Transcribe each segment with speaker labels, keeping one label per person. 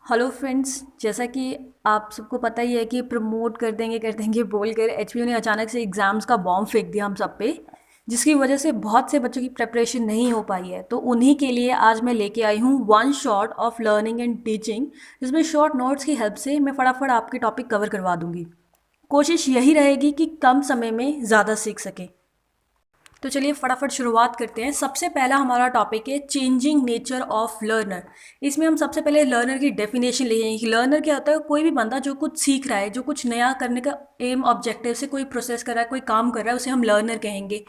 Speaker 1: Hello friends, जैसा कि आप सबको पता ही है कि प्रमोट कर देंगे बोलकर एचपीयू ने अचानक से एग्ज़ाम्स का बॉम्ब फेंक दिया हम सब पे, जिसकी वजह से बहुत से बच्चों की प्रिपरेशन नहीं हो पाई है। तो उन्हीं के लिए आज मैं लेके आई हूँ one shot of learning and teaching, जिसमें शॉर्ट नोट्स की हेल्प से मैं फटाफट आपके टॉपिक कवर करवा दूंगी। कोशिश यही रहेगी कि कम समय में ज़्यादा सीख सकें। तो चलिए फटाफट शुरुआत करते हैं। सबसे पहला हमारा टॉपिक है चेंजिंग नेचर ऑफ लर्नर। इसमें हम सबसे पहले लर्नर की डेफिनेशन लेंगे कि लर्नर क्या होता है। कोई भी बंदा जो कुछ सीख रहा है, जो कुछ नया करने का एम ऑब्जेक्टिव से कोई प्रोसेस कर रहा है, कोई काम कर रहा है, उसे हम लर्नर कहेंगे।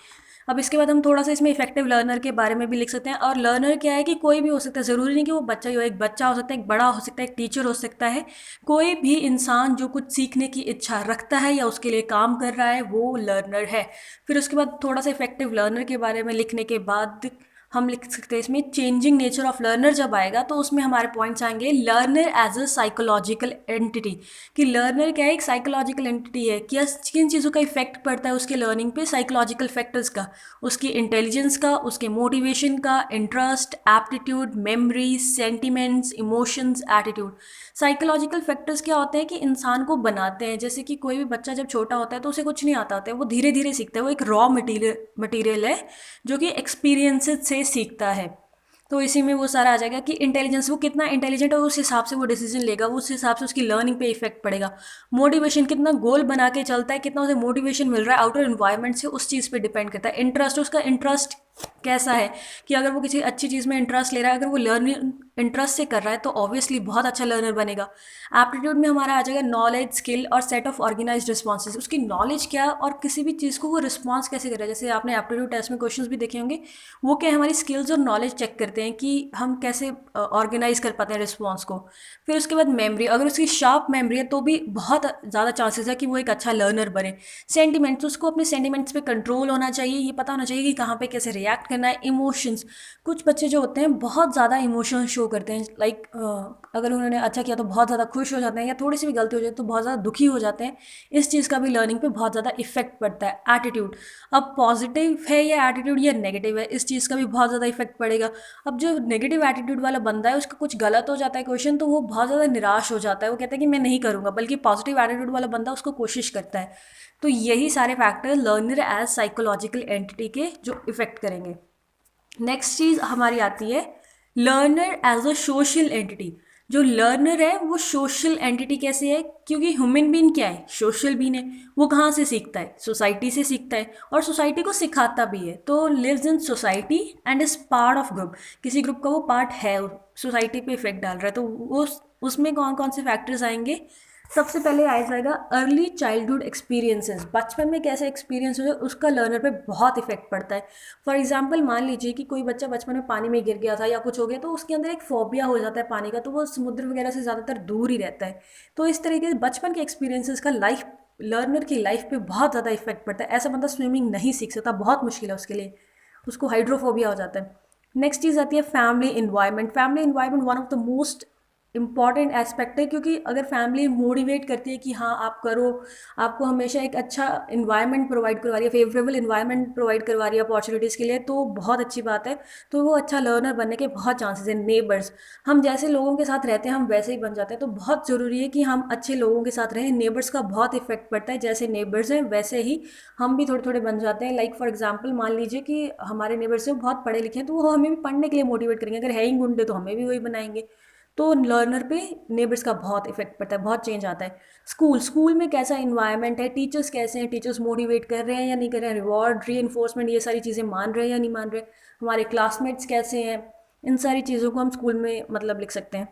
Speaker 1: अब इसके बाद हम थोड़ा सा इसमें इफेक्टिव लर्नर के बारे में भी लिख सकते हैं। और लर्नर क्या है कि कोई भी हो सकता है, ज़रूरी नहीं कि वो बच्चा ही हो। एक बच्चा हो सकता है, एक बड़ा हो सकता है, एक टीचर हो सकता है। कोई भी इंसान जो कुछ सीखने की इच्छा रखता है या उसके लिए काम कर रहा है, वो लर्नर है। फिर उसके बाद थोड़ा सा इफेक्टिव लर्नर के बारे में लिखने के बाद हम लिख सकते हैं इसमें चेंजिंग नेचर ऑफ लर्नर। जब आएगा तो उसमें हमारे पॉइंट्स आएंगे learner as a psychological entity, कि लर्नर क्या है, एक साइकोलॉजिकल एंटिटी है। क्या किन चीज़ों का इफेक्ट पड़ता है उसके लर्निंग पे, साइकोलॉजिकल फैक्टर्स का, उसकी इंटेलिजेंस का, उसके मोटिवेशन का, interest, aptitude, memory, sentiments, emotions, attitude. Psychological factors क्या होते हैं कि इंसान को बनाते हैं। जैसे कि कोई भी बच्चा जब छोटा होता है तो उसे कुछ नहीं आता होता है, वो धीरे धीरे सीखता है। वो एक रॉ मटेरियल है जो कि एक्सपीरियंसेस से सीखता है। तो इसी में वो सारा आ जाएगा कि इंटेलिजेंस, वो कितना इंटेलिजेंट है उस हिसाब से वो डिसीजन लेगा, वो उस हिसाब से उसकी लर्निंग पे इफेक्ट पड़ेगा। मोटिवेशन, कितना गोल बना के चलता है, कितना उसे मोटिवेशन मिल रहा है आउटर इन्वायरमेंट से, उस चीज़ पे डिपेंड करता है। इंटरेस्ट, उसका इंटरेस्ट कैसा है, कि अगर वो किसी अच्छी चीज़ में इंटरेस्ट ले रहा है, अगर वो लर्निंग इंटरेस्ट से कर रहा है तो ऑब्वियसली बहुत अच्छा लर्नर बनेगा। एप्टीट्यूड में हमारा आ जाएगा नॉलेज, स्किल और सेट ऑफ ऑर्गेनाइज्ड रिस्पॉन्सेज। उसकी नॉलेज क्या और किसी भी चीज़ को वो रिस्पॉन्स कैसे कर रहा है। जैसे आपने एप्टीट्यूड टेस्ट में क्वेश्चंस भी देखे होंगे, वो क्या है, हमारी स्किल्स और नॉलेज चेक करते हैं कि हम कैसे ऑर्गेनाइज कर पाते हैं रिस्पॉन्स को। फिर उसके बाद मेमोरी, अगर उसकी शार्प मेमोरी है तो भी बहुत ज़्यादा चांसेस है कि वो एक अच्छा लर्नर बने। सेंटिमेंट्स, उसको अपने सेंटिमेंट्स पे कंट्रोल होना चाहिए, ये पता होना चाहिए कि कहाँ पे कैसे रिएक्ट करना है। इमोशंस, कुछ बच्चे जो होते हैं बहुत ज़्यादा इमोशंस शो करते हैं। लाइक अगर उन्होंने अच्छा किया तो बहुत ज़्यादा खुश हो जाते हैं, या थोड़ी सी भी गलती हो जाए तो बहुत ज़्यादा दुखी हो जाते हैं। इस चीज़ का भी लर्निंग पे बहुत ज़्यादा इफेक्ट पड़ता है। एटीट्यूड, अब पॉजिटिव है या एटीट्यूड या नेगेटिव है, इस चीज़ का भी बहुत ज़्यादा इफेक्ट पड़ेगा। अब जो नेगेटिव एटीट्यूड वाला बंदा है, उसका कुछ गलत हो जाता है क्वेश्चन, तो वो बहुत ज़्यादा निराश हो जाता है, वो कहता है कि मैं नहीं करूँगा। बल्कि पॉजिटिव एटीट्यूड वाला बंदा उसको कोशिश करता है। तो यही सारे factor learner as psychological entity के जो इफेक्ट करेंगे। नेक्स्ट चीज़ हमारी आती है learner as a social entity. जो लर्नर है वो सोशल एंटिटी कैसे है, क्योंकि ह्यूमन बीन क्या है, सोशल बीन है। वो कहाँ से सीखता है, सोसाइटी से सीखता है, और सोसाइटी को सिखाता भी है। तो lives in society and is part of group, किसी ग्रुप का वो पार्ट है, सोसाइटी पे इफेक्ट डाल रहा है। तो वो उसमें कौन कौन से फैक्टर्स आएंगे। सबसे पहले आ जाएगा अर्ली चाइल्डहुड एक्सपीरियंसेस। बचपन में कैसे एक्सपीरियंस हो जाए उसका लर्नर पे बहुत इफेक्ट पड़ता है। फॉर एग्जाम्पल मान लीजिए कि कोई बच्चा बचपन में पानी में गिर गया था या कुछ हो गया, तो उसके अंदर एक फोबिया हो जाता है पानी का, तो वो समुद्र वगैरह से ज़्यादातर दूर ही रहता है। तो इस तरीके से बचपन के एक्सपीरियंसेस का लाइफ, लर्नर की लाइफ पे बहुत ज़्यादा इफेक्ट पड़ता है। ऐसा बंदा स्विमिंग नहीं सीख सकता, बहुत मुश्किल है उसके लिए, उसको हाइड्रोफोबिया हो जाता है। नेक्स्ट चीज़ आती है family environment. Family environment one of the most important aspect है, क्योंकि अगर फैमिली मोटिवेट करती है कि हाँ आप करो, आपको हमेशा एक अच्छा इन्वायरमेंट प्रोवाइड करवा रही है, फेवरेबल इन्वायरमेंट प्रोवाइड करवा रही है अपॉर्चुनिटीज़ के लिए, तो बहुत अच्छी बात है। तो वो अच्छा लर्नर बनने के बहुत चांसेस हैं। नेबर्स, हम जैसे लोगों के साथ रहते हैं हम वैसे ही बन जाते हैं, तो बहुत ज़रूरी है कि हम अच्छे लोगों के साथ रहें। नेबर्स का बहुत इफेक्ट पड़ता है, जैसे नेबर्स हैं वैसे ही हम भी थोड़े थोड़े बन जाते हैं। लाइक फॉर एग्जाम्पल मान लीजिए कि हमारे नेबर्स से बहुत पढ़े लिखे हैं, तो वो हमें भी पढ़ने के लिए मोटिवेट करेंगे। अगर है ही गुंडे तो हमें भी वही बनाएंगे। तो लर्नर पे नेबर्स का बहुत इफेक्ट पड़ता है, बहुत चेंज आता है। स्कूल, स्कूल में कैसा इन्वायरमेंट है, टीचर्स कैसे हैं, टीचर्स मोटिवेट कर रहे हैं या नहीं कर रहे हैं, रिवॉर्ड, री इन्फोर्समेंट, ये सारी चीज़ें मान रहे हैं या नहीं मान रहे, हमारे क्लासमेट्स कैसे हैं, इन सारी चीज़ों को हम स्कूल में मतलब लिख सकते हैं।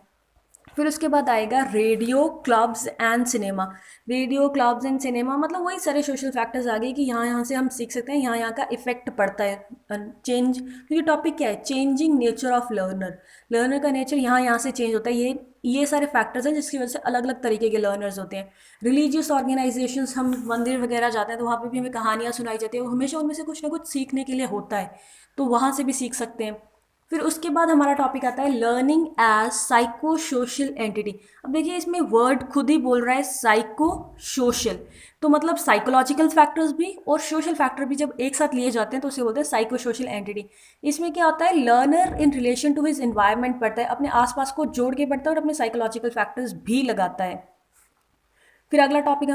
Speaker 1: फिर उसके बाद आएगा radio clubs and cinema. Radio clubs and cinema मतलब वही सारे सोशल फैक्टर्स आ गए कि यहाँ यहाँ से हम सीख सकते हैं, यहाँ यहाँ का इफेक्ट पड़ता है चेंज, क्योंकि टॉपिक क्या है, changing nature of learner. Learner का नेचर यहाँ यहाँ से चेंज होता है। ये सारे फैक्टर्स हैं जिसकी वजह से अलग अलग तरीके के लर्नर्स होते हैं। रिलीजियस ऑर्गेनाइजेशंस, हम मंदिर वगैरह जाते हैं तो वहाँ पे भी हमें कहानियाँ सुनाई जाती है, हमेशा उनमें से कुछ ना कुछ सीखने के लिए होता है, तो वहाँ से भी सीख सकते हैं। फिर उसके बाद हमारा टॉपिक आता है learning as psycho social entity. अब देखिए इसमें वर्ड खुद ही बोल रहा है साइको सोशल, तो मतलब साइकोलॉजिकल फैक्टर्स भी और सोशल फैक्टर भी जब एक साथ लिए जाते हैं तो उसे बोलते हैं साइको सोशल एंटिटी। इसमें क्या होता है, learner in relation to his environment पढ़ता है, अपने आसपास को जोड़ के पढ़ता है और अपने साइकोलॉजिकल फैक्टर्स भी लगाता है। फिर अगला टॉपिक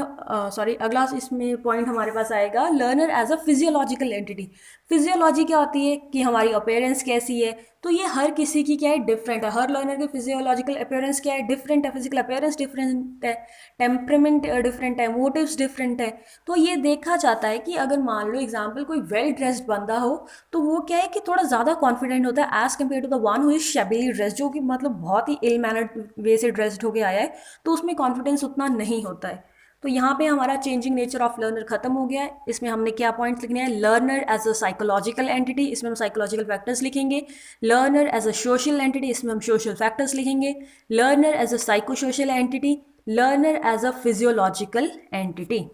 Speaker 1: अगला इसमें पॉइंट हमारे पास आएगा learner as a physiological entity. Physiology क्या होती है कि हमारी अपेयरेंस कैसी है, तो ये हर किसी की क्या है डिफरेंट है, हर लर्नर की फिजियोलॉजिकल अपेयरेंस क्या है डिफरेंट है, फिजिकल अपेयरेंस डिफरेंट है, टेम्परामेंट डिफरेंट है, मोटिव्स डिफरेंट है। तो ये देखा जाता है कि अगर मान लो एग्जाम्पल कोई वेल ड्रेस्ड बंदा हो तो वो क्या है कि थोड़ा ज़्यादा कॉन्फिडेंट होता है as compared to the one who is shabbily dressed, जो कि मतलब बहुत ही इल मैनर्ड वे से ड्रेस्ड होके आया है, तो उसमें कॉन्फिडेंस उतना नहीं होता है। तो यहाँ पे हमारा चेंजिंग नेचर ऑफ लर्नर खत्म हो गया है। इसमें हमने क्या पॉइंट्स लिखने हैं, learner as a psychological entity, इसमें हम साइकोलॉजिकल फैक्टर्स लिखेंगे। Learner as a social entity, इसमें हम सोशल फैक्टर्स लिखेंगे। Learner as a psycho social entity, learner as a physiological entity.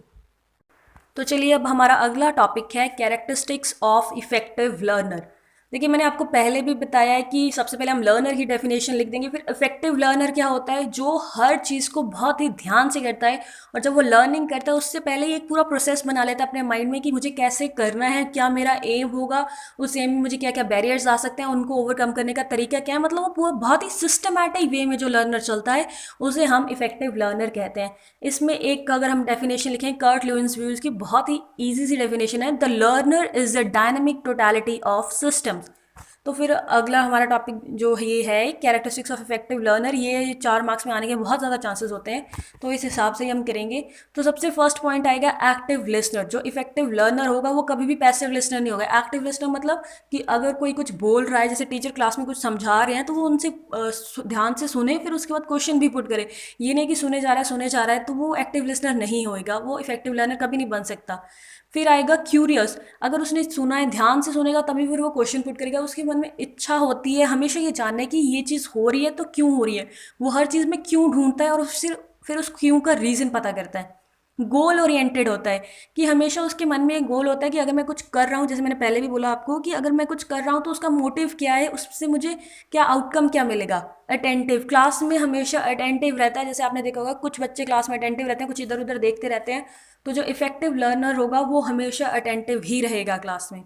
Speaker 1: तो चलिए अब हमारा अगला टॉपिक है कैरेक्टरिस्टिक्स ऑफ इफेक्टिव लर्नर। देखिए मैंने आपको पहले भी बताया है कि सबसे पहले हम लर्नर की डेफिनेशन लिख देंगे, फिर इफेक्टिव लर्नर क्या होता है, जो हर चीज़ को बहुत ही ध्यान से करता है और जब वो लर्निंग करता है उससे पहले ही एक पूरा प्रोसेस बना लेता है अपने माइंड में कि मुझे कैसे करना है, क्या मेरा एम होगा, उस एम में मुझे क्या क्या बैरियर्स आ सकते हैं, उनको ओवरकम करने का तरीका क्या है, मतलब वो पूरा बहुत ही सिस्टमैटिक वे में जो लर्नर चलता है उसे हम इफेक्टिव लर्नर कहते हैं। इसमें एक अगर हम डेफिनेशन लिखें कर्ट ल्यूइस की, बहुत ही ईजी सी डेफिनेशन है, the learner is the dynamic totality of systems. तो फिर अगला हमारा टॉपिक जो ये है कैरेक्टरिस्टिक्स ऑफ इफेक्टिव लर्नर, ये 4 मार्क्स में आने के बहुत ज़्यादा चांसेस होते हैं, तो इस हिसाब से ही हम करेंगे। तो सबसे फर्स्ट पॉइंट आएगा एक्टिव लिसनर। जो इफेक्टिव लर्नर होगा वो कभी भी पैसिव लिसनर नहीं होगा। एक्टिव लिसनर मतलब कि अगर कोई कुछ बोल रहा है, जैसे टीचर क्लास में कुछ समझा रहे हैं, तो वो उनसे ध्यान से सुने, फिर उसके बाद क्वेश्चन भी पुट करे। ये नहीं कि सुने जा रहा है तो वो एक्टिव लिसनर नहीं होएगा, वो इफेक्टिव लर्नर कभी नहीं बन सकता। फिर आएगा क्यूरियस, अगर उसने सुना है ध्यान से सुनेगा तभी फिर वो क्वेश्चन पुट करेगा, उसके मन में इच्छा होती है हमेशा ये जानने की ये चीज़ हो रही है तो क्यों हो रही है, वो हर चीज़ में क्यों ढूंढता है और फिर उस क्यों का रीज़न पता करता है। गोल ओरिएंटेड होता है कि हमेशा उसके मन में एक गोल होता है कि अगर मैं कुछ कर रहा हूँ, जैसे मैंने पहले भी बोला आपको कि अगर मैं कुछ कर रहा हूँ तो उसका मोटिव क्या है, उससे मुझे क्या आउटकम क्या मिलेगा। अटेंटिव, क्लास में हमेशा अटेंटिव रहता है, जैसे आपने देखा होगा कुछ बच्चे क्लास में अटेंटिव रहते हैं, कुछ इधर उधर देखते रहते हैं, तो जो इफेक्टिव लर्नर होगा वो हमेशा अटेंटिव ही रहेगा क्लास में।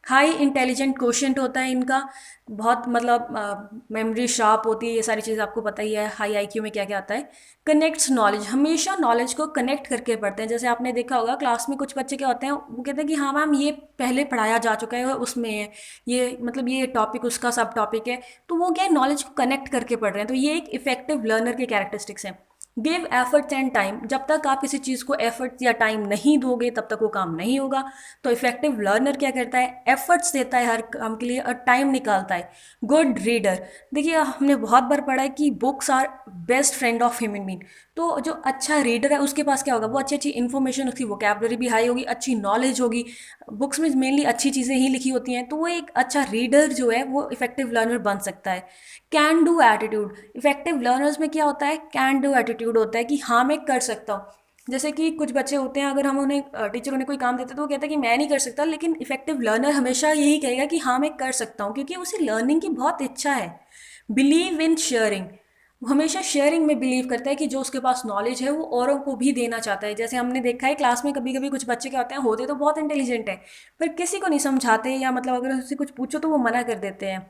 Speaker 1: हाई इंटेलिजेंट क्वोशिएंट होता है इनका, बहुत मतलब मेमोरी शार्प होती है, ये सारी चीज़ आपको पता ही है हाई आईक्यू में क्या क्या आता है। कनेक्ट्स नॉलेज, हमेशा नॉलेज को कनेक्ट करके पढ़ते हैं, जैसे आपने देखा होगा क्लास में कुछ बच्चे क्या होते हैं, वो कहते हैं कि हाँ मैम ये पहले पढ़ाया जा चुका है उसमें है, ये मतलब ये टॉपिक उसका सब टॉपिक है, तो वो क्या है नॉलेज को कनेक्ट करके पढ़ रहे हैं, तो ये एक इफेक्टिव लर्नर के कैरेक्टरिस्टिक्स हैं। गिव एफर्ट्स एंड टाइम, जब तक आप किसी चीज़ को एफर्ट्स या टाइम नहीं दोगे तब तक वो काम नहीं होगा। तो इफेक्टिव लर्नर क्या करता है, एफर्ट्स देता है हर काम के लिए और टाइम निकालता है। गुड रीडर, देखिए हमने बहुत बार पढ़ा है कि books are best friend of human being, तो जो अच्छा रीडर है उसके पास क्या होगा, वो अच्छी अच्छी इन्फॉर्मेशन, उसकी वोकैबुलरी भी हाई होगी, अच्छी नॉलेज होगी, बुक्स में मेनली अच्छी चीज़ें ही लिखी होती हैं, तो वो एक अच्छा रीडर जो है वो इफेक्टिव लर्नर बन सकता है। Can do attitude, effective learners में क्या होता है, कैन डू एटीट्यूड होता है कि हाँ मैं कर सकता हूँ। जैसे कि कुछ बच्चे होते हैं, अगर हम उन्हें टीचर उन्हें कोई काम देते हैं तो वो कहता है कि मैं नहीं कर सकता, लेकिन इफेक्टिव लर्नर हमेशा यही कहेगा कि हाँ मैं कर सकता हूँ, क्योंकि उसे लर्निंग की बहुत इच्छा है। बिलीव इन शेयरिंग, वो हमेशा शेयरिंग में बिलीव करता है कि जो उसके पास नॉलेज है वो औरों को भी देना चाहता है। जैसे हमने देखा है क्लास में कभी कभी कुछ बच्चे क्या होते हैं, होते तो बहुत इंटेलिजेंट है पर किसी को नहीं समझाते, या मतलब अगर उससे कुछ पूछो तो वो मना कर देते हैं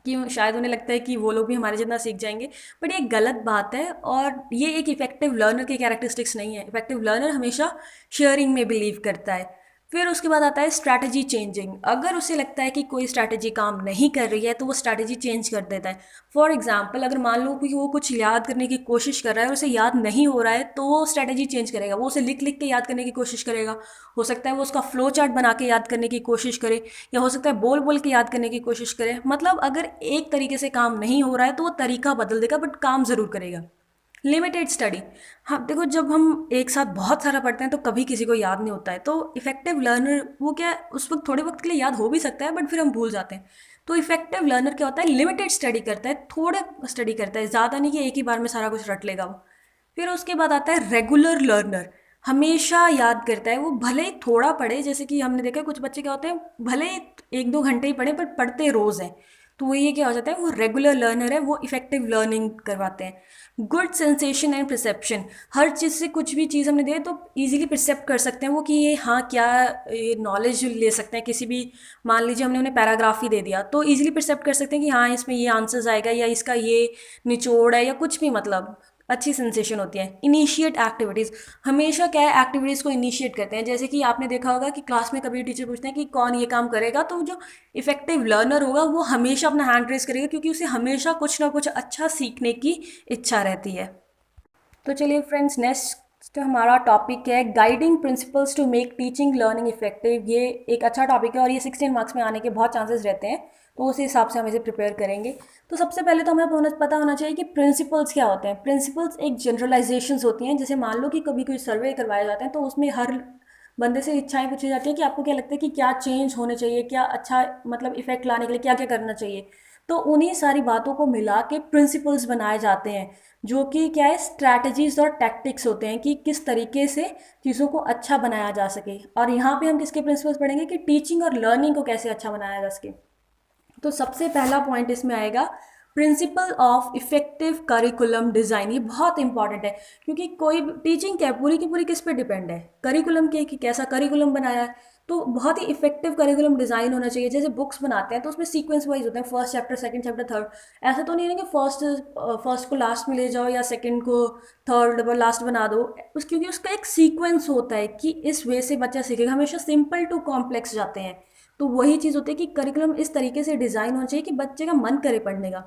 Speaker 1: कि शायद उन्हें लगता है कि वो लोग भी हमारे जितना सीख जाएंगे, बट ये गलत बात है और ये एक इफेक्टिव लर्नर की कैरेक्टरिस्टिक्स नहीं है। इफेक्टिव लर्नर हमेशा शेयरिंग में बिलीव करता है। फिर उसके बाद आता है स्ट्रैटेजी चेंजिंग, अगर उसे लगता है कि कोई स्ट्रैटेजी काम नहीं कर रही है तो वो स्ट्रैटेजी चेंज कर देता है। फॉर एग्जाम्पल अगर मान लो कि वो कुछ याद करने की कोशिश कर रहा है और उसे याद नहीं हो रहा है तो वो स्ट्रैटेजी चेंज करेगा, वो उसे लिख लिख के याद करने की कोशिश करेगा। हो सकता है वो उसका फ्लो चार्ट बना के याद करने की कोशिश करे, या हो सकता है बोल बोल के याद करने की कोशिश करे। मतलब अगर एक तरीके से काम नहीं हो रहा है तो वो तरीका बदल देगा बट काम ज़रूर करेगा। लिमिटेड स्टडी, हाँ देखो जब हम एक साथ बहुत सारा पढ़ते हैं तो कभी किसी को याद नहीं होता है, तो इफेक्टिव लर्नर वो क्या उस वक्त थोड़े वक्त के लिए याद हो भी सकता है बट फिर हम भूल जाते हैं। तो इफेक्टिव लर्नर क्या होता है, लिमिटेड स्टडी करता है, थोड़ा स्टडी करता है, ज़्यादा नहीं कि एक ही बार में सारा कुछ रट लेगा वो। फिर उसके बाद आता है रेगुलर लर्नर, हमेशा याद करता है, वो भले ही थोड़ा पढ़े, जैसे कि हमने देखा है कुछ बच्चे क्या होते हैं भले ही 1-2 घंटे ही पढ़े पर पढ़ते रोज़ हैं। तो वो ये क्या हो जाता है, वो रेगुलर लर्नर है, वो इफेक्टिव लर्निंग करवाते हैं। गुड सेंसेशन एंड परसेप्शन, हर चीज़ से कुछ भी चीज़ हमने दे तो इजीली परसेप्ट कर सकते हैं वो कि ये हाँ क्या, ये नॉलेज ले सकते हैं किसी भी, मान लीजिए हमने उन्हें पैराग्राफ ही दे दिया तो इजीली परसेप्ट कर सकते हैं कि हाँ इसमें ये आंसर्स आएगा या इसका ये निचोड़ है या कुछ भी, मतलब अच्छी सेंसेशन होती है। इनिशिएट एक्टिविटीज़, हमेशा क्या है एक्टिविटीज़ को इनिशिएट करते हैं। जैसे कि आपने देखा होगा कि क्लास में कभी टीचर पूछते हैं कि कौन ये काम करेगा, तो जो इफेक्टिव लर्नर होगा वो हमेशा अपना हैंड रेस करेगा, क्योंकि उसे हमेशा कुछ ना कुछ अच्छा सीखने की इच्छा रहती है। तो चलिए फ्रेंड्स, नेक्स्ट हमारा टॉपिक है guiding principles to make teaching learning effective. ये एक अच्छा टॉपिक है और ये 16 मार्क्स में आने के बहुत चांसेस रहते हैं, तो उसी हिसाब से हम इसे प्रिपेयर करेंगे। तो सबसे पहले तो हमें पता होना चाहिए कि प्रिंसिपल्स क्या होते हैं। प्रिंसिपल्स एक जनरलाइजेशंस होती हैं। जैसे मान लो कि कभी कोई सर्वे करवाए जाते हैं तो उसमें हर बंदे से इच्छाएं पूछी जाती है कि आपको क्या लगता है कि क्या चेंज होने चाहिए, क्या अच्छा मतलब इफेक्ट लाने के लिए क्या क्या करना चाहिए। तो उन्हीं सारी बातों को मिला के प्रिंसिपल्स बनाए जाते हैं, जो कि क्या है, स्ट्रैटेजीज और टैक्टिक्स होते हैं कि किस तरीके से चीज़ों को अच्छा बनाया जा सके। और यहाँ पे हम किसके प्रिंसिपल्स पढ़ेंगे कि टीचिंग और लर्निंग को कैसे अच्छा बनाया जा सके। तो सबसे पहला पॉइंट इसमें आएगा principle of effective curriculum design. ये बहुत इंपॉर्टेंट है, क्योंकि कोई टीचिंग क्या है, पूरी की पूरी किस पे डिपेंड है, करिकुलम के, कि कैसा करिकुलम बनाया है। तो बहुत ही इफेक्टिव करिकुलम डिज़ाइन होना चाहिए। जैसे बुक्स बनाते हैं तो उसमें सीक्वेंस वाइज होते हैं, first chapter, second chapter, third. ऐसा तो नहीं है कि फर्स्ट को लास्ट में ले जाओ या सेकंड को थर्ड लास्ट बना दो, क्योंकि उसका एक सीक्वेंस होता है कि इस वे से बच्चा सीखेगा। हमेशा सिंपल टू कॉम्प्लेक्स जाते हैं। तो वही चीज़ होती है कि करिकुलम इस तरीके से डिज़ाइन होना चाहिए कि बच्चे का मन करे पढ़ने का।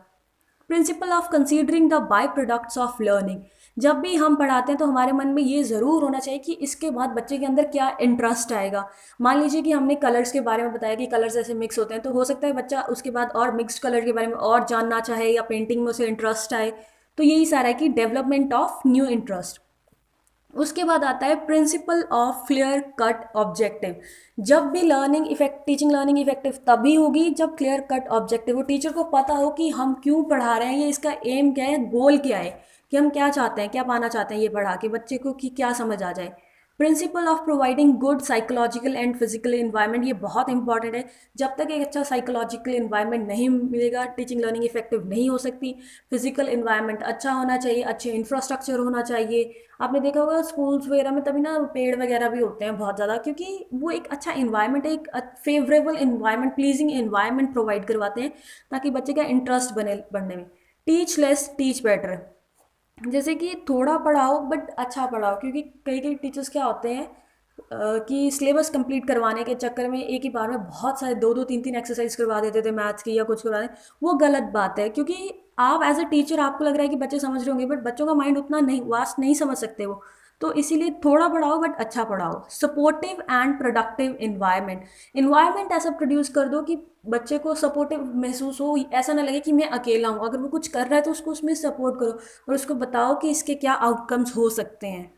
Speaker 1: Principle of considering the byproducts of learning, जब भी हम पढ़ाते हैं तो हमारे मन में ये ज़रूर होना चाहिए कि इसके बाद बच्चे के अंदर क्या इंटरेस्ट आएगा। मान लीजिए कि हमने कलर्स के बारे में बताया कि कलर्स ऐसे मिक्स होते हैं, तो हो सकता है बच्चा उसके बाद और मिक्स्ड कलर के बारे में और जानना चाहे या पेंटिंग में उसे इंटरेस्ट आए। तो यही सारा है कि डेवलपमेंट ऑफ न्यू इंटरेस्ट। उसके बाद आता है principle of clear cut objective. जब भी टीचिंग लर्निंग इफेक्टिव तभी होगी जब क्लियर कट ऑब्जेक्टिव हो, टीचर को पता हो कि हम क्यों पढ़ा रहे हैं, ये इसका एम क्या है, गोल क्या है, कि हम क्या चाहते हैं, क्या पाना चाहते हैं ये पढ़ा के बच्चे को, कि क्या समझ आ जाए। Principle of providing good psychological and physical environment, ये बहुत इंपॉर्टेंट है। जब तक एक अच्छा साइकोलॉजिकल इन्वायरमेंट नहीं मिलेगा टीचिंग लर्निंग इफेक्टिव नहीं हो सकती। फिजिकल इन्वायरमेंट अच्छा होना चाहिए, अच्छे इंफ्रास्ट्रक्चर होना चाहिए। आपने देखा होगा स्कूल्स वगैरह में तभी ना पेड़ वगैरह भी होते हैं बहुत ज़्यादा, क्योंकि वो एक अच्छा इन्वायरमेंट है, एक favourable environment, pleasing environment provide करवाते हैं ताकि बच्चे का इंटरेस्ट बने पढ़ने में। टीच लेस टीच बेटर, जैसे कि थोड़ा पढ़ाओ बट अच्छा पढ़ाओ, क्योंकि कई कई टीचर्स क्या होते हैं कि सिलेबस कंप्लीट करवाने के चक्कर में एक ही बार में बहुत सारे दो दो तीन तीन एक्सरसाइज करवा देते थे मैथ्स की या कुछ करवा दें। वो गलत बात है, क्योंकि आप एज अ टीचर आपको लग रहा है कि बच्चे समझ रहे होंगे, बट बच्चों का माइंड उतना नहीं वास्ट नहीं समझ सकते वो। तो इसीलिए थोड़ा पढ़ाओ बट अच्छा पढ़ाओ। Supportive and productive environment, environment ऐसा प्रोड्यूस कर दो कि बच्चे को सपोर्टिव महसूस हो, ऐसा ना लगे कि मैं अकेला हूँ। अगर वो कुछ कर रहा है तो उसको उसमें सपोर्ट करो और उसको बताओ कि इसके क्या आउटकम्स हो सकते हैं।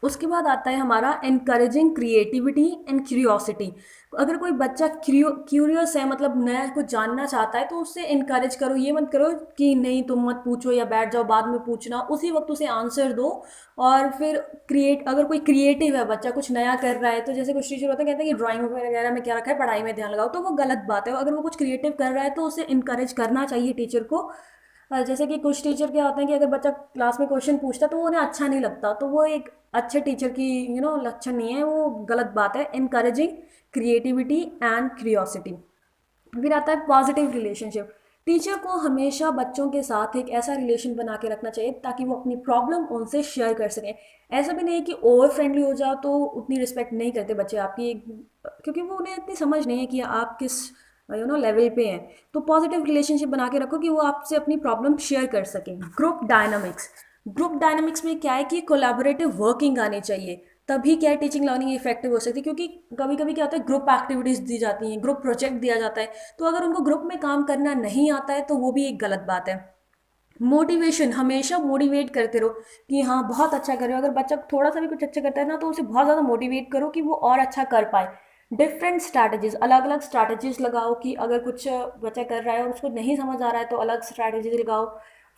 Speaker 1: उसके बाद आता है हमारा एनकरेजिंग क्रिएटिविटी एंड क्यूरियोसिटी। अगर कोई बच्चा क्यूरियस है, मतलब नया कुछ जानना चाहता है, तो उससे इनकरेज करो। ये मत करो कि नहीं तुम मत पूछो या बैठ जाओ बाद में पूछना, उसी वक्त उसे आंसर दो। और फिर अगर कोई क्रिएटिव है बच्चा, कुछ नया कर रहा है, तो जैसे कुछ टीचर होते हैं कहते हैं कि ड्राइंग वगैरह में क्या रखा है, पढ़ाई में ध्यान लगाओ, तो वो गलत बात है। अगर वो कुछ क्रिएटिव कर रहा है तो उसे इनकरेज करना चाहिए टीचर को। जैसे कि कुछ टीचर क्या होते हैं कि अगर बच्चा क्लास में क्वेश्चन पूछता है तो वो उन्हें अच्छा नहीं लगता, तो वो एक अच्छे टीचर की लक्षण नहीं है, वो गलत बात है। Encouraging creativity and curiosity. फिर आता है पॉजिटिव रिलेशनशिप। टीचर को हमेशा बच्चों के साथ एक ऐसा रिलेशन बना के रखना चाहिए ताकि वो अपनी प्रॉब्लम उनसे शेयर कर सकें। ऐसा भी नहीं है कि ओवर फ्रेंडली हो जाओ तो उतनी रिस्पेक्ट नहीं करते बच्चे आपकी, क्योंकि वो उन्हें इतनी समझ नहीं है कि आप किस लेवल पे हैं। तो पॉजिटिव रिलेशनशिप बना के रखो कि वो आपसे अपनी प्रॉब्लम शेयर कर सकें। ग्रुप डायनामिक्स, ग्रुप डायनामिक्स में क्या है कि कोलैबोरेटिव वर्किंग आनी चाहिए, तभी क्या है टीचिंग लर्निंग इफेक्टिव हो सकती है। क्योंकि कभी कभी क्या होता है, ग्रुप एक्टिविटीज़ दी जाती हैं, ग्रुप प्रोजेक्ट दिया जाता है, तो अगर उनको ग्रुप में काम करना नहीं आता है तो वो भी एक गलत बात है। मोटिवेशन, हमेशा मोटिवेट करते रहो कि हाँ बहुत अच्छा कर रहे हो। अगर बच्चा थोड़ा सा भी कुछ अच्छा करता है ना तो उसे बहुत ज़्यादा मोटिवेट करो कि वो और अच्छा कर पाए। डिफरेंट स्ट्रैटेजीज, अलग अलग स्ट्रैटेजीज लगाओ कि अगर कुछ बच्चा कर रहा है और उसको नहीं समझ आ रहा है तो अलग स्ट्रैटेजीज लगाओ।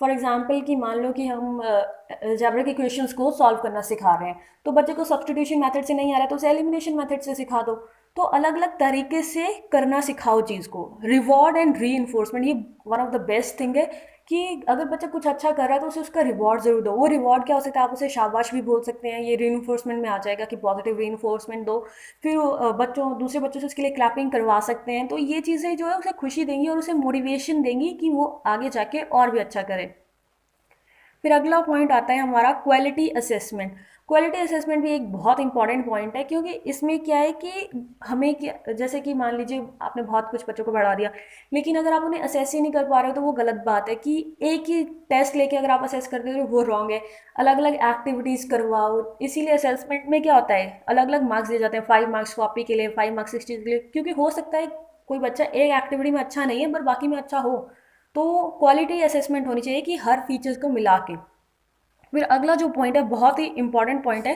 Speaker 1: फॉर एग्जाम्पल कि मान लो कि हम अलजेब्रा के क्वेश्चंस को सॉल्व करना सिखा रहे हैं, तो बच्चे को सब्स्टिट्यूशन मेथड से नहीं आ रहा है तो उसे एलिमिनेशन मेथड से सिखा दो। तो अलग अलग तरीके से करना सिखाओ चीज़ को। रिवॉर्ड एंड री इन्फोर्समेंट, ये one of the best thing है कि अगर बच्चा कुछ अच्छा कर रहा है तो उसे उसका रिवॉर्ड ज़रूर दो। वो रिवॉर्ड क्या हो सकता है, आप उसे शाबाश भी बोल सकते हैं, ये री इन्फोर्समेंट में आ जाएगा कि पॉजिटिव री इन्फोर्समेंट दो। फिर बच्चों दूसरे बच्चों से उसके लिए क्लैपिंग करवा सकते हैं। तो ये चीज़ें जो है उसे खुशी देंगी और उसे मोटिवेशन देंगी कि वो आगे जाके और भी अच्छा करे। फिर अगला पॉइंट आता है हमारा क्वालिटी असेसमेंट। क्वालिटी असेसमेंट भी एक बहुत इंपॉर्टेंट पॉइंट है, क्योंकि इसमें क्या है कि हमें क्या, जैसे कि मान लीजिए आपने बहुत कुछ बच्चों को बढ़ा दिया, लेकिन अगर आप उन्हें असेस ही नहीं कर पा रहे हो तो वो गलत बात है। कि एक ही टेस्ट लेके अगर आप असेस करते हो वो रॉन्ग है। अलग अलग एक्टिविटीज़ करवाओ। इसीलिए असेसमेंट में क्या होता है, अलग अलग मार्क्स दिए जाते हैं। 5 मार्क्स कॉपी के लिए, 5 मार्क्स इस चीज़ के लिए, क्योंकि हो सकता है कोई बच्चा एक एक्टिविटी में अच्छा नहीं है पर बाकी में अच्छा हो। तो क्वालिटी असेसमेंट होनी चाहिए कि हर फीचर्स को मिला के। फिर अगला जो पॉइंट है बहुत ही इंपॉर्टेंट पॉइंट है,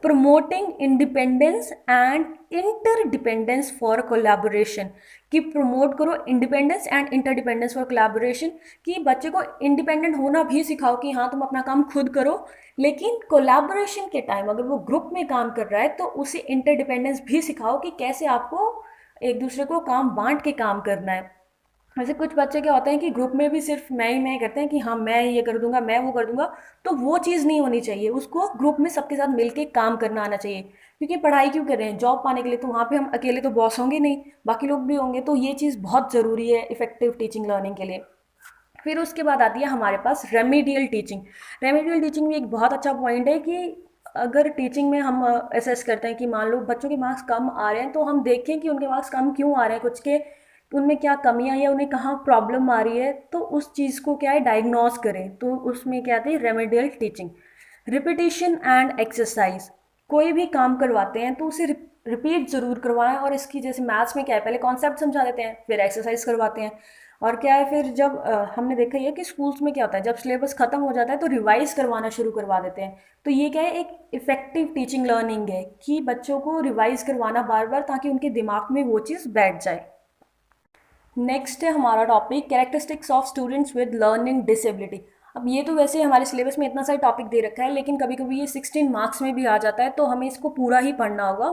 Speaker 1: promoting independence and interdependence for collaboration. कि प्रमोट करो independence and interdependence for collaboration. कि बच्चे को इंडिपेंडेंट होना भी सिखाओ कि हाँ तुम अपना काम खुद करो, लेकिन कोलैबोरेशन के टाइम अगर वो ग्रुप में काम कर रहा है तो उसे इंटरडिपेंडेंस भी सिखाओ कि कैसे आपको एक दूसरे को काम बांट के काम करना है। वैसे कुछ बच्चे क्या होते हैं कि ग्रुप में भी सिर्फ मैं करते हैं कि हाँ मैं ये कर दूंगा, मैं वो कर दूंगा। तो वो चीज़ नहीं होनी चाहिए, उसको ग्रुप में सबके साथ मिलके काम करना आना चाहिए। क्योंकि पढ़ाई क्यों कर रहे हैं, जॉब पाने के लिए। तो वहाँ पे हम अकेले तो बॉस होंगे नहीं, बाकी लोग भी होंगे। तो ये चीज़ बहुत ज़रूरी है इफेक्टिव टीचिंग लर्निंग के लिए। फिर उसके बाद आती है हमारे पास रेमेडियल टीचिंग। रेमेडियल टीचिंग भी एक बहुत अच्छा पॉइंट है कि अगर टीचिंग में हम असेस करते हैं कि मान लो बच्चों के मार्क्स कम आ रहे हैं, तो हम देखें कि उनके मार्क्स कम क्यों आ रहे हैं, कुछ के उनमें क्या कमियां या उन्हें कहाँ प्रॉब्लम आ रही है, तो उस चीज़ को क्या है डायग्नोज करें। तो उसमें क्या आती है remedial teaching. Repetition and exercise. कोई भी काम करवाते हैं तो उसे रिपीट ज़रूर करवाएं। और इसकी जैसे मैथ्स में क्या है, पहले कॉन्सेप्ट समझा देते हैं फिर एक्सरसाइज करवाते हैं। और क्या है फिर जब हमने देखा ही है कि स्कूल्स में क्या होता है, जब सिलेबस खत्म हो जाता है तो रिवाइज करवाना शुरू करवा देते हैं। तो ये क्या है, एक इफेक्टिव टीचिंग लर्निंग है कि बच्चों को रिवाइज करवाना बार बार, ताकि उनके दिमाग में वो चीज़ बैठ जाए। नेक्स्ट है हमारा topic characteristics of students with learning disability. अब ये तो वैसे हमारे सिलेबस में इतना सारा टॉपिक दे रखा है, लेकिन कभी कभी ये 16 मार्क्स में भी आ जाता है, तो हमें इसको पूरा ही पढ़ना होगा।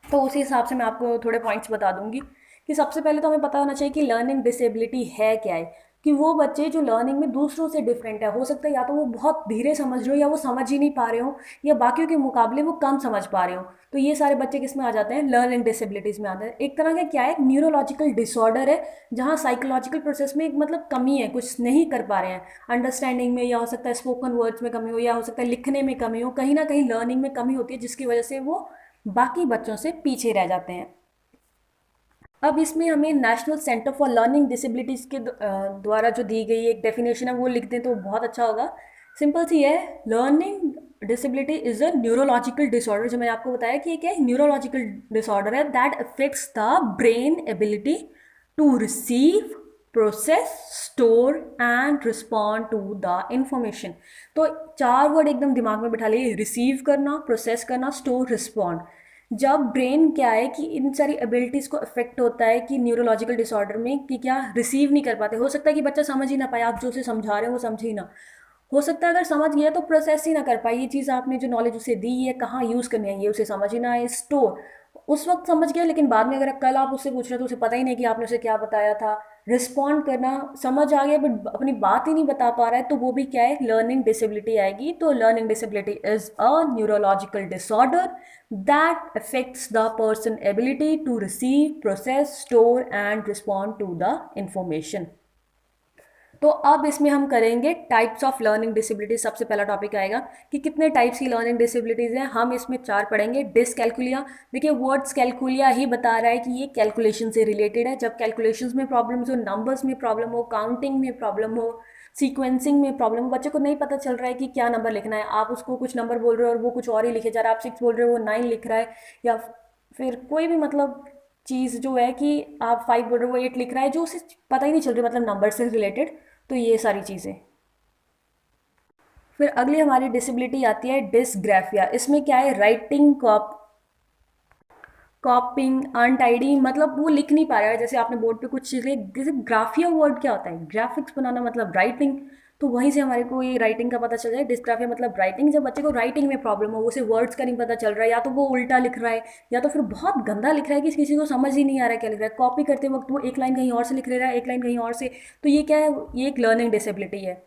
Speaker 1: तो उसी हिसाब से मैं आपको थोड़े पॉइंट्स बता दूंगी। कि सबसे पहले तो हमें पता होना चाहिए कि लर्निंग डिसेबिलिटी है क्या है। कि वो बच्चे जो लर्निंग में दूसरों से डिफरेंट है, हो सकता है या तो वो बहुत धीरे समझ रहे हो, या वो समझ ही नहीं पा रहे हो, या बाकियों के मुकाबले वो कम समझ पा रहे हो। तो ये सारे बच्चे किस में आ जाते हैं, लर्निंग डिसेबिलिटीज़ में आते हैं। एक तरह का क्या है, न्यूरोलॉजिकल डिसऑर्डर है, जहाँ साइकोलॉजिकल प्रोसेस में एक मतलब कमी है, कुछ नहीं कर पा रहे हैं अंडरस्टैंडिंग में, या हो सकता है स्पोकन वर्ड्स में कमी हो, या हो सकता है लिखने में कमी हो, कहीं ना कहीं लर्निंग में कमी होती है, जिसकी वजह से वो बाकी बच्चों से पीछे रह जाते हैं। अब इसमें हमें national centre for learning disabilities के द्वारा जो दी गई एक डेफिनेशन है वो लिख दें तो बहुत अच्छा होगा। सिंपल सी है, learning disability is a neurological disorder. जो मैंने आपको बताया कि ये क्या है, न्यूरोलॉजिकल डिसऑर्डर है that affects the brain ability to receive, process, store and respond to the information. तो 4 वर्ड एकदम दिमाग में बिठा लिए, रिसीव करना, प्रोसेस करना, स्टोर, रिस्पॉन्ड। जब ब्रेन क्या है कि इन सारी एबिलिटीज़ को अफेक्ट होता है कि न्यूरोलॉजिकल डिसऑर्डर में, कि क्या रिसीव नहीं कर पाते। हो सकता है कि बच्चा समझ ही ना पाए, आप जो उसे समझा रहे हो वो समझे ही ना। हो सकता है अगर समझ गया तो प्रोसेस ही ना कर पाए, ये चीज़ आपने जो नॉलेज उसे दी है कहाँ यूज़ करनी है ये उसे समझ ही ना आए। स्टोर, उस वक्त समझ गया लेकिन बाद में अगर कल आप उससे पूछ रहे हो तो उसे पता ही नहीं कि आपने उसे क्या बताया था। रिस्पॉन्ड करना, समझ आ गया बट अपनी बात ही नहीं बता पा रहा है, तो वो भी क्या है, लर्निंग डिसेबिलिटी आएगी। तो learning disability is a neurological disorder that affects the person ability to receive, process, store and respond to the information। तो अब इसमें हम करेंगे टाइप्स ऑफ लर्निंग डिसेबिलिटी। सबसे पहला टॉपिक आएगा कि कितने टाइप्स की लर्निंग डिसेबिलिटीज़ हैं। हम इसमें 4 पढ़ेंगे। डिसकैलकुलिया, देखिए वर्ड्स कैलकुलिया ही बता रहा है कि ये कैलकुलेशन से रिलेटेड है। जब कैलकुलेशंस में प्रॉब्लम्स हो, नंबर्स में प्रॉब्लम हो, काउंटिंग में प्रॉब्लम हो, सीक्वेंसिंग में प्रॉब्लम हो, बच्चे को नहीं पता चल रहा है कि क्या नंबर लिखना है, आप उसको कुछ नंबर बोल रहे हो और वो कुछ और ही लिखे जा रहा है, आप 6 बोल रहे हो वो 9 लिख रहा है, या फिर कोई भी मतलब चीज़ जो है कि आप 5 बोल रहे हो वो 8 लिख रहा है, जो उसे पता ही नहीं चल रही मतलब नंबर से रिलेटेड। तो ये सारी चीज़ें। फिर अगली हमारी डिसेबिलिटी आती है डिसग्राफिया। इसमें क्या है, राइटिंग कॉपिंग अनटाइडी, मतलब वो लिख नहीं पा रहा है। जैसे आपने बोर्ड पे कुछ चीज़ें, जैसे ग्राफिया वर्ड क्या होता है, ग्राफिक्स बनाना मतलब राइटिंग। तो वहीं से हमारे को ये राइटिंग का पता चल जाए। डिस्ग्राफिया मतलब राइटिंग, जब बच्चे को राइटिंग में प्रॉब्लम हो, उसे वर्ड्स का नहीं पता चल रहा है, या तो वो उल्टा लिख रहा है या तो फिर बहुत गंदा लिख रहा है कि किसी को समझ ही नहीं आ रहा है क्या लिख रहा है, कॉपी करते वक्त वो एक लाइन कहीं और से लिख ले रहा है, एक लाइन कहीं और से, तो ये क्या है, ये एक लर्निंग डिसेबिलिटी है।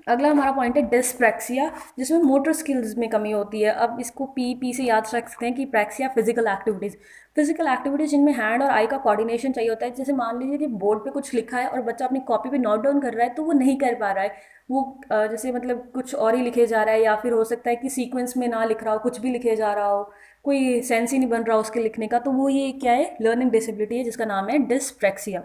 Speaker 1: अगला हमारा पॉइंट है डिस्प्रैक्सिया, जिसमें मोटर स्किल्स में कमी होती है। अब इसको पी से याद रख सकते हैं कि प्रैक्सिया फिजिकल एक्टिविटीज़ जिनमें हैंड और आई का कोऑर्डिनेशन चाहिए होता है। जैसे मान लीजिए कि बोर्ड पे कुछ लिखा है और बच्चा अपनी कॉपी पे नोट डाउन कर रहा है, तो वो नहीं कर पा रहा है, वो जैसे मतलब कुछ और ही लिखे जा रहा है, या फिर हो सकता है कि सीक्वेंस में ना लिख रहा हो, कुछ भी लिखे जा रहा हो, कोई सेंस ही नहीं बन रहा उसके लिखने का, तो वो ये क्या है, लर्निंग डिसेबिलिटी है, जिसका नाम है डिस्प्रैक्सिया।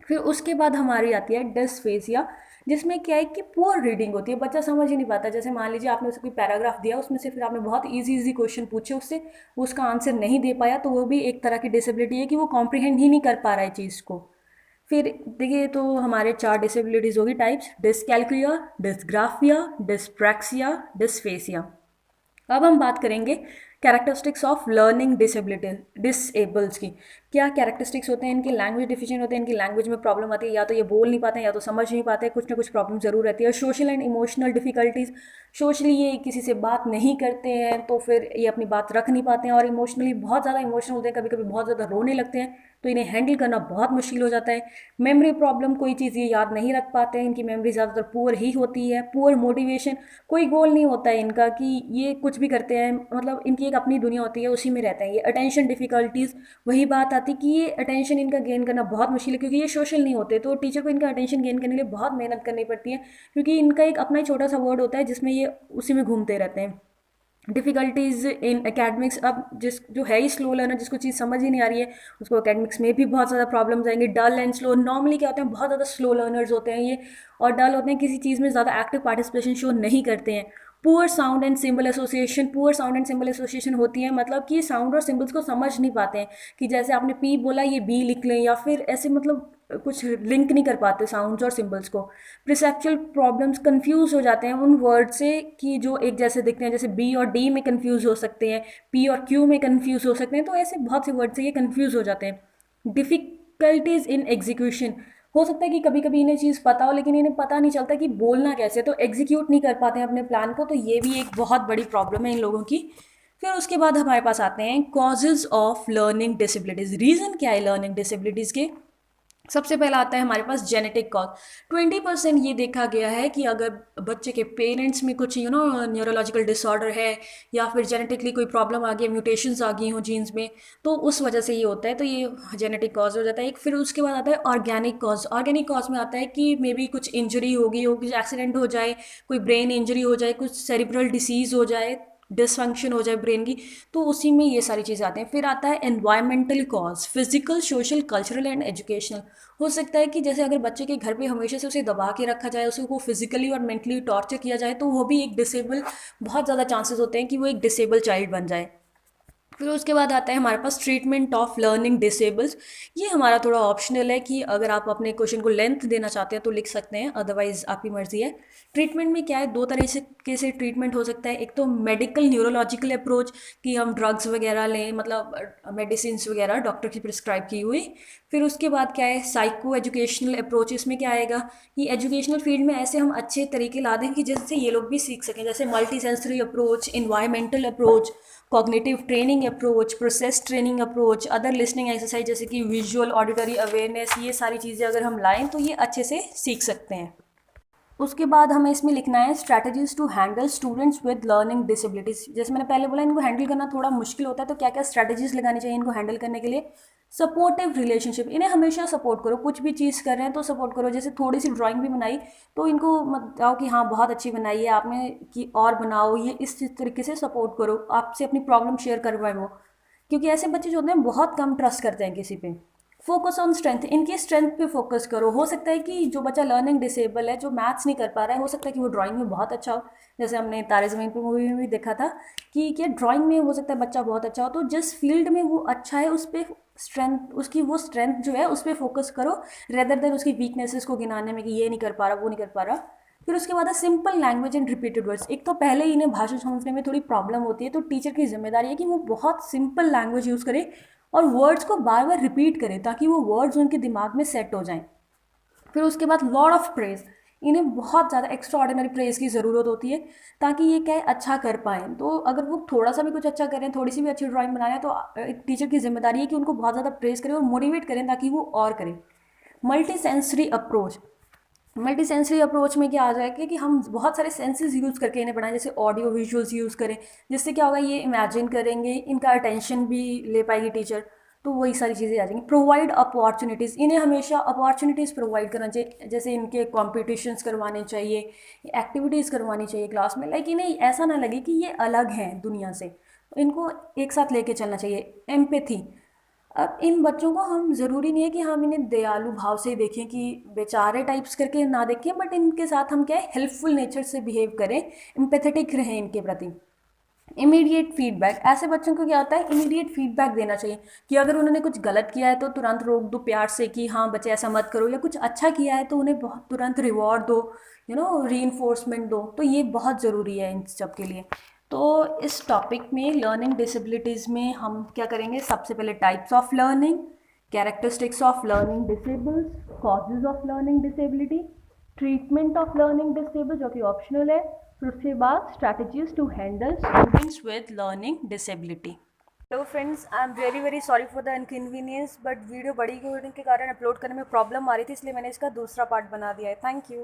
Speaker 1: फिर उसके बाद हमारी आती है डिस्फेसिया, जिसमें क्या है कि पुअर रीडिंग होती है, बच्चा समझ ही नहीं पाता। जैसे मान लीजिए आपने उसे कोई पैराग्राफ दिया, उसमें से फिर आपने बहुत इजी क्वेश्चन पूछे उससे, वो उसका आंसर नहीं दे पाया, तो वो भी एक तरह की डिसेबिलिटी है कि वो कॉम्प्रिहेंड ही नहीं कर पा रहा है चीज़ को। फिर देखिए, तो हमारे 4 डिसेबिलिटीज़ होगी टाइप्स: डिसकैल्कुलिया, डिसग्राफिया, डिस्प्रैक्सिया, डिस्फेसिया। अब हम बात करेंगे कैरेक्टरिस्टिक्स ऑफ लर्निंग डिसेबल्स की। क्या कैरेक्टरिस्टिक्स होते हैं इनके? लैंग्वेज डिफिशिएंट होते हैं, इनकी लैंग्वेज में प्रॉब्लम आती है, या तो ये बोल नहीं पाते हैं या तो समझ नहीं पाते हैं, कुछ ना कुछ प्रॉब्लम ज़रूर रहती है। Social and emotional difficulties, socially ये किसी से बात नहीं करते हैं तो फिर ये अपनी बात रख नहीं पाते हैं, और इमोशनली बहुत ज़्यादा इमोशनल होते हैं, कभी कभी बहुत ज़्यादा रोने लगते हैं, तो इन्हें हैंडल करना बहुत मुश्किल हो जाता है। मेमोरी प्रॉब्लम, कोई चीज़ ये याद नहीं रख पाते हैं, इनकी मेमोरी ज़्यादातर पुअर ही होती है। पुअर मोटिवेशन, कोई गोल नहीं होता है इनका कि ये कुछ भी करते हैं, मतलब इनकी एक अपनी दुनिया होती है, उसी में रहते हैं ये। अटेंशन डिफिकल्टीज़, वही बात आती कि ये अटेंशन इनका गेन करना बहुत मुश्किल है, क्योंकि ये सोशल नहीं होते, तो टीचर को इनका अटेंशन गेन करने के लिए बहुत मेहनत करनी पड़ती है, क्योंकि इनका एक अपना ही छोटा सा वर्ड होता है जिसमें ये उसी में घूमते रहते हैं। डिफ़िकल्टीज़ इन एकेडमिक्स, अब जिस जो है ही स्लो लर्नर, जिसको चीज़ समझ ही नहीं आ रही है, उसको एकेडमिक्स में भी बहुत ज़्यादा प्रॉब्लम्स आएंगे। डल एंड स्लो, नॉर्मली क्या होते हैं, बहुत ज़्यादा स्लो लर्नर्स होते हैं ये, और डल होते हैं, किसी चीज़ में ज़्यादा एक्टिव पार्टिसिपेशन शो नहीं करते हैं। Poor sound and symbol association, poor sound and symbol association होती है, मतलब कि साउंड और सिंबल्स को समझ नहीं पाते हैं, कि जैसे आपने पी बोला ये बी लिख लें, या फिर ऐसे मतलब कुछ लिंक नहीं कर पाते साउंड्स और सिंबल्स को। प्रिसेप्चुअल प्रॉब्लम्स, कंफ्यूज हो जाते हैं उन वर्ड से कि जो एक जैसे दिखते हैं, जैसे बी और डी में कंफ्यूज हो सकते हैं, पी और क्यू में कंफ्यूज हो सकते हैं, तो ऐसे बहुत से वर्ड से ये कंफ्यूज हो जाते हैं। डिफ़िकल्टीज इन एग्जीक्यूशन, हो सकता है कि कभी कभी इन्हें चीज़ पता हो, लेकिन इन्हें पता नहीं चलता कि बोलना कैसे, तो एग्जीक्यूट नहीं कर पाते हैं अपने प्लान को, तो ये भी एक बहुत बड़ी प्रॉब्लम है इन लोगों की। फिर उसके बाद हमारे पास आते हैं causes of learning disabilities. Reason क्या है लर्निंग डिसेबिलिटीज़ के? सबसे पहला आता है हमारे पास जेनेटिक कॉज। 20% ये देखा गया है कि अगर बच्चे के पेरेंट्स में कुछ न्यूरोलॉजिकल डिसऑर्डर है, या फिर जेनेटिकली कोई प्रॉब्लम आ गई, म्यूटेशंस आ गई हों जीन्स में, तो उस वजह से ये होता है, तो ये जेनेटिक कॉज हो जाता है एक। फिर उसके बाद आता है ऑर्गेनिक कॉज। ऑर्गेनिक कॉज में आता है कि मे बी कुछ इंजरी हो गई हो, कुछ एक्सीडेंट हो जाए, कोई ब्रेन इंजरी हो जाए, कुछ सेरिब्रल डिसीज़ हो जाए, डिसफंक्शन हो जाए ब्रेन की, तो उसी में ये सारी चीज़ें आती हैं। फिर आता है environmental cause, physical, social, cultural and educational. हो सकता है कि जैसे अगर बच्चे के घर पे हमेशा से उसे दबा के रखा जाए, उसे को फिजिकली और मेंटली टॉर्चर किया जाए, तो वो भी एक डिसेबल, बहुत ज़्यादा चांसेस होते हैं कि वो एक डिसेबल चाइल्ड बन जाए। फिर उसके बाद आता है हमारे पास ट्रीटमेंट ऑफ लर्निंग डिसेबल्स। ये हमारा थोड़ा ऑप्शनल है कि अगर आप अपने क्वेश्चन को लेंथ देना चाहते हैं तो लिख सकते हैं, अदरवाइज आपकी मर्जी है। ट्रीटमेंट में क्या है, दो तरह से ट्रीटमेंट हो सकता है। एक तो मेडिकल न्यूरोलॉजिकल अप्रोच, कि हम ड्रग्स वगैरह लें, मतलब मेडिसिन वगैरह डॉक्टर की प्रिस्क्राइब की हुई। फिर उसके बाद क्या है, साइको एजुकेशनल अप्रोच। इसमें क्या आएगा कि एजुकेशनल फील्ड में ऐसे हम अच्छे तरीके ला दें कि जिससे ये लोग भी सीख सकें, जैसे multi sensory approach, environmental approach, cognitive training approach, process training approach, other listening exercise जैसे कि विजुअल ऑडिटरी अवेयरनेस, ये सारी चीज़ें अगर हम लाएं तो ये अच्छे से सीख सकते हैं। उसके बाद हमें इसमें लिखना है strategies to handle students with learning disabilities. जैसे मैंने पहले बोला, इनको हैंडल करना थोड़ा मुश्किल होता है, तो क्या क्या स्ट्रैटेजीज लगानी चाहिए इनको हैंडल करने के लिए? सपोर्टिव रिलेशनशिप, इन्हें हमेशा सपोर्ट करो, कुछ भी चीज़ कर रहे हैं तो सपोर्ट करो। जैसे थोड़ी सी ड्राइंग भी बनाई तो इनको मत जाओ कि हाँ बहुत अच्छी बनाई है आपने, कि और बनाओ, ये इस तरीके से सपोर्ट करो, आपसे अपनी प्रॉब्लम शेयर करवाए वो, क्योंकि ऐसे बच्चे जो होते हैं बहुत कम ट्रस्ट करते हैं किसी पे। फोकस ऑन स्ट्रेंथ, इनकी स्ट्रेंथ पे फोकस करो। हो सकता है कि जो बच्चा लर्निंग डिसेबल है, जो मैथ्स नहीं कर पा रहा है, हो सकता है कि वो ड्राइंग में बहुत अच्छा हो। जैसे हमने तारे ज़मीन पर मूवी में भी देखा था कि क्या ड्राइंग में हो सकता है बच्चा बहुत अच्छा हो, तो जिस फील्ड में वो अच्छा है उस पर स्ट्रेंथ, उसकी वो स्ट्रेंथ जो है उस पर फोकस करो, रेदर देन उसकी वीकनेसेस को गिनाने में कि ये नहीं कर पा रहा, वो नहीं कर पा रहा। फिर उसके बाद है simple language and repeated words. एक तो पहले ही इन्हें भाषा समझने में थोड़ी प्रॉब्लम होती है, तो टीचर की जिम्मेदारी है कि वो बहुत सिंपल लैंग्वेज यूज़ करे और वर्ड्स को बार बार रिपीट करें, ताकि वो वर्ड्स उनके दिमाग में सेट हो जाएं। फिर उसके बाद लॉर्ड ऑफ प्रेज, इन्हें बहुत ज़्यादा एक्स्ट्रा ऑर्डिनरी प्रेज़ की ज़रूरत होती है ताकि ये क्या है अच्छा कर पाएँ। तो अगर वो थोड़ा सा भी कुछ अच्छा करें, थोड़ी सी भी अच्छी ड्राइंग बनाएँ तो एक टीचर की ज़िम्मेदारी है कि उनको बहुत ज़्यादा प्रेज़ करें और मोटिवेट करें ताकि वो और करें। Multi sensory approach, multi sensory approach में क्या आ जाएगा कि हम बहुत सारे सेंसेस यूज़ करके इन्हें बनाएं, जैसे ऑडियो विजुअल्स यूज़ करें, जिससे क्या होगा ये इमेजिन करेंगे, इनका अटेंशन भी ले पाएगी टीचर। तो वही सारी चीज़ें आ जाएंगी। प्रोवाइड अपॉर्चुनिटीज़, इन्हें हमेशा अपॉर्चुनिटीज़ प्रोवाइड करना चाहिए, जैसे इनके कॉम्पिटिशन्स करवाने चाहिए, एक्टिविटीज़ करवानी चाहिए क्लास में, लाइक इन्हें ऐसा ना लगे कि ये अलग हैं दुनिया से, इनको एक साथ लेके चलना चाहिए। एम्पैथी, अब इन बच्चों को हम ज़रूरी नहीं है कि हम इन्हें दयालु भाव से ही देखें कि बेचारे टाइप्स करके ना देखें, बट इनके साथ हम क्या है हेल्पफुल नेचर से बिहेव करें, एम्पैथेटिक रहें इनके प्रति। इमीडिएट फीडबैक, ऐसे बच्चों को क्या होता है इमीडिएट फीडबैक देना चाहिए कि अगर उन्होंने कुछ गलत किया है तो तुरंत रोक दो प्यार से कि हाँ बच्चे ऐसा मत करो, या कुछ अच्छा किया है तो उन्हें बहुत तुरंत रिवॉर्ड दो, रीइंफोर्समेंट दो। तो ये बहुत ज़रूरी है इन सब के लिए। तो इस टॉपिक में लर्निंग डिसेबिलिटीज़ में हम क्या करेंगे, सबसे पहले types of learning, characteristics of learning disables, causes of learning disability, treatment of learning disable जो कि ऑप्शनल है, फिर उसके बाद strategies to handle students with learning disability. Hello friends, I am very very sorry for the inconvenience, but video बड़ी होने के कारण अपलोड करने में प्रॉब्लम आ रही थी, इसलिए मैंने इसका दूसरा पार्ट बना दिया है। Thank you.